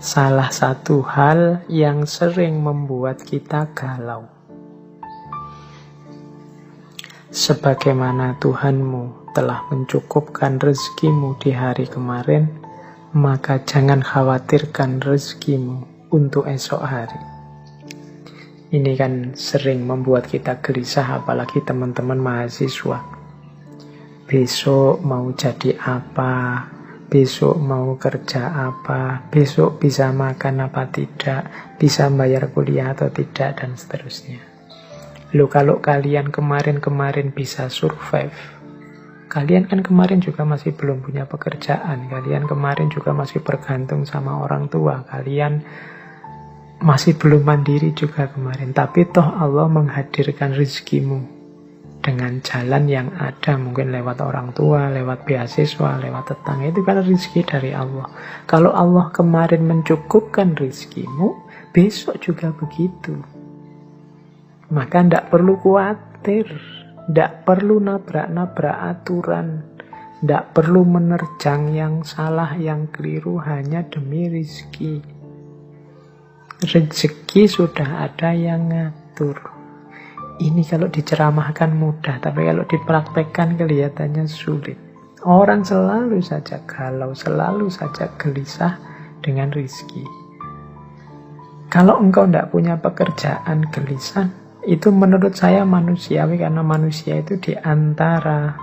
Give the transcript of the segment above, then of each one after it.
salah satu hal yang sering membuat kita galau. Sebagaimana Tuhanmu telah mencukupkan rezekimu di hari kemarin, maka jangan khawatirkan rezekimu untuk esok hari. Ini kan sering membuat kita gelisah, apalagi teman-teman mahasiswa. Besok mau jadi apa? Besok mau kerja apa? Besok bisa makan apa tidak? Bisa bayar kuliah atau tidak? Dan seterusnya. Loh, kalau kalian kemarin-kemarin bisa survive, kalian kan kemarin juga masih belum punya pekerjaan, kalian kemarin juga masih bergantung sama orang tua, kalian masih belum mandiri juga kemarin. Tapi toh Allah menghadirkan rezekimu dengan jalan yang ada, mungkin lewat orang tua, lewat beasiswa, lewat tetangga. Itu kan rezeki dari Allah. Kalau Allah kemarin mencukupkan rezekimu, besok juga begitu. Maka tidak perlu khawatir, tidak perlu nabrak-nabrak aturan, tidak perlu menerjang yang salah, yang keliru hanya demi rezeki. Rezeki sudah ada yang ngatur. Ini kalau diceramahkan mudah, tapi kalau dipraktekkan kelihatannya sulit. Orang selalu saja galau, selalu saja gelisah dengan rezeki. Kalau engkau tidak punya pekerjaan, gelisah, itu menurut saya manusiawi, karena manusia itu diantara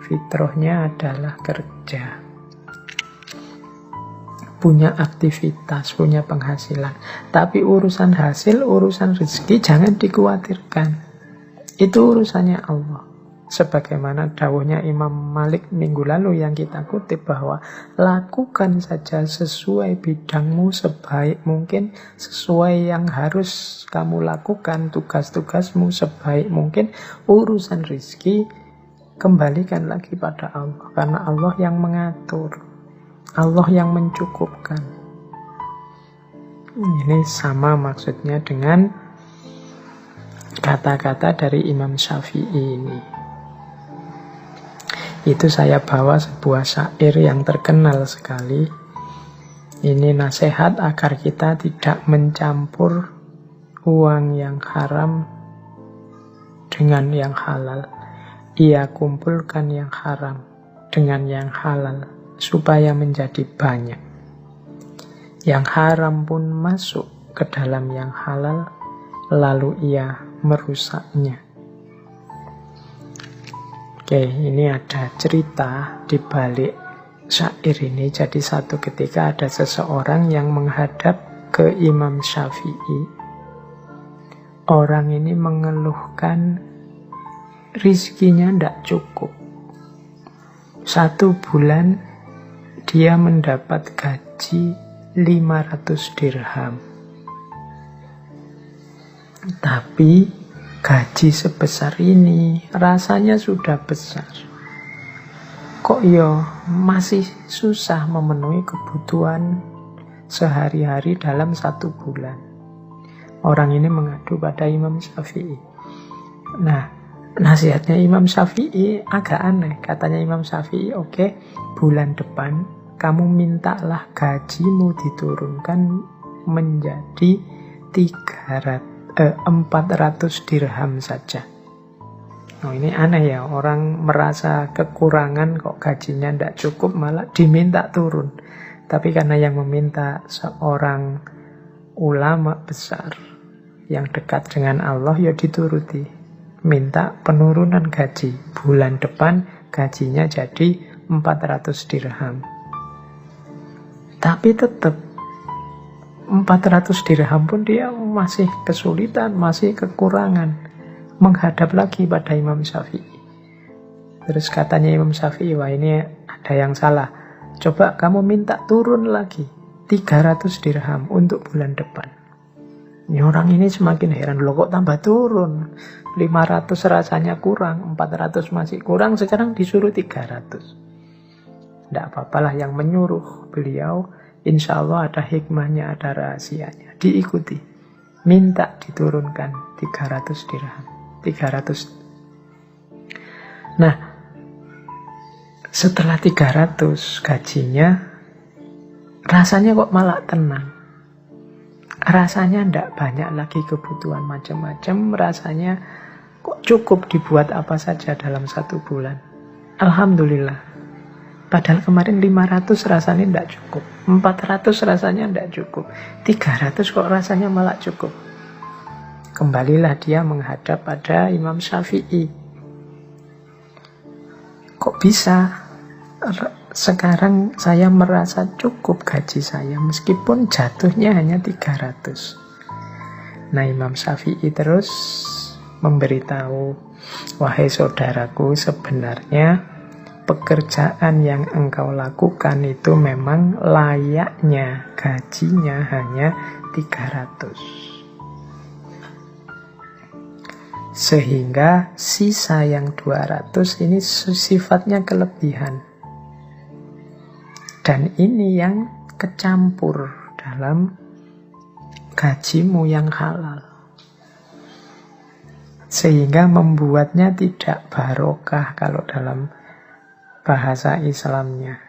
fitrahnya adalah kerja. Punya aktivitas, punya penghasilan. Tapi urusan hasil, urusan rezeki jangan dikhawatirkan. Itu urusannya Allah. Sebagaimana dawuhnya Imam Malik minggu lalu yang kita kutip, bahwa lakukan saja sesuai bidangmu sebaik mungkin, sesuai yang harus kamu lakukan, tugas-tugasmu sebaik mungkin. Urusan rezeki kembalikan lagi pada Allah, karena Allah yang mengatur, Allah yang mencukupkan. Ini sama maksudnya dengan kata-kata dari Imam Syafi'i ini. Itu saya bawa sebuah syair yang terkenal sekali. Ini nasihat agar kita tidak mencampur uang yang haram dengan yang halal. Ia kumpulkan yang haram dengan yang halal, supaya menjadi banyak. Yang haram pun masuk ke dalam yang halal, lalu ia merusaknya. Oke, ini ada cerita di balik syair ini. Jadi satu ketika ada seseorang yang menghadap ke Imam Syafi'i. Orang ini mengeluhkan rizkinya tidak cukup. 1 bulan dia mendapat gaji 500 dirham. Tapi gaji sebesar ini rasanya sudah besar. Kok masih susah memenuhi kebutuhan sehari-hari dalam 1 bulan. Orang ini mengadu pada Imam Syafi'i. Nah, nasihatnya Imam Syafi'i agak aneh. Katanya Imam Syafi'i, oke, bulan depan kamu mintalah gajimu diturunkan menjadi 400 dirham saja. Oh, ini aneh ya, orang merasa kekurangan kok gajinya tidak cukup malah diminta turun. Tapi karena yang meminta seorang ulama besar yang dekat dengan Allah, ya dituruti. Minta penurunan gaji. Bulan depan gajinya jadi 400 dirham. Tapi tetap 400 dirham pun dia masih kesulitan, masih kekurangan. Menghadap lagi pada Imam Syafi'i. Terus katanya Imam Syafi'i, wah ini ada yang salah. Coba kamu minta turun lagi 300 dirham untuk bulan depan. Ini orang ini semakin heran, loh kok tambah turun? 500 rasanya kurang, 400 masih kurang, sekarang disuruh 300. Tidak apa-apalah, yang menyuruh beliau insya Allah ada hikmahnya, ada rahasianya. Diikuti. Minta diturunkan 300 dirham. 300. Nah, setelah 300 gajinya rasanya kok malah tenang. Rasanya ndak banyak lagi kebutuhan macam-macam, rasanya kok cukup dibuat apa saja dalam 1 bulan. Alhamdulillah. Padahal kemarin 500 rasanya ndak cukup, 400 rasanya ndak cukup, 300 kok rasanya malah cukup. Kembalilah dia menghadap pada Imam Syafi'i. Kok bisa sekarang saya merasa cukup gaji saya meskipun jatuhnya hanya 300. Nah, Imam Syafi'i terus memberitahu, wahai saudaraku, sebenarnya pekerjaan yang engkau lakukan itu memang layaknya gajinya hanya 300. Sehingga sisa yang 200 ini sifatnya kelebihan. Dan ini yang kecampur dalam gajimu yang halal. Sehingga membuatnya tidak barokah kalau dalam bahasa Islamnya.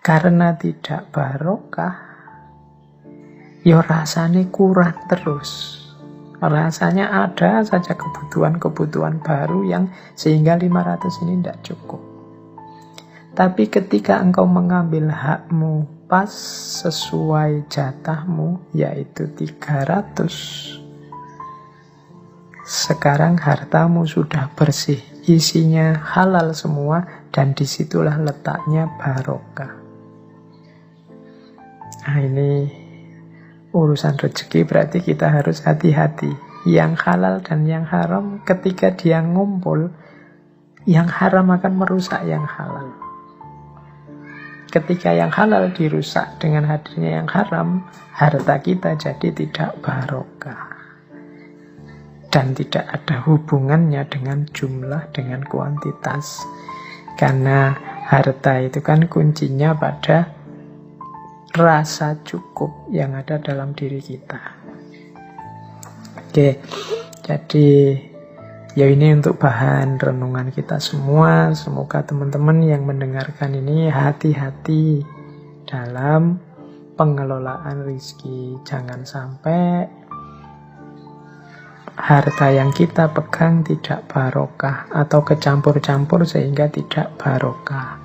Karena tidak barokah, ya rasanya kurang terus. Rasanya ada saja kebutuhan-kebutuhan baru yang sehingga 500 ini tidak cukup. Tapi ketika engkau mengambil hakmu pas sesuai jatahmu, yaitu 300, sekarang hartamu sudah bersih, isinya halal semua, dan disitulah letaknya barokah. Nah, ini urusan rezeki, berarti kita harus hati-hati. Yang halal dan yang haram ketika dia ngumpul, yang haram akan merusak yang halal. Ketika yang halal dirusak dengan hadirnya yang haram, harta kita jadi tidak barokah. Dan tidak ada hubungannya dengan jumlah, dengan kuantitas. Karena harta itu kan kuncinya pada rasa cukup yang ada dalam diri kita. Oke, jadi ya ini untuk bahan renungan kita semua. Semoga teman-teman yang mendengarkan ini hati-hati dalam pengelolaan rezeki. Jangan sampai harta yang kita pegang tidak barokah atau kecampur-campur sehingga tidak barokah.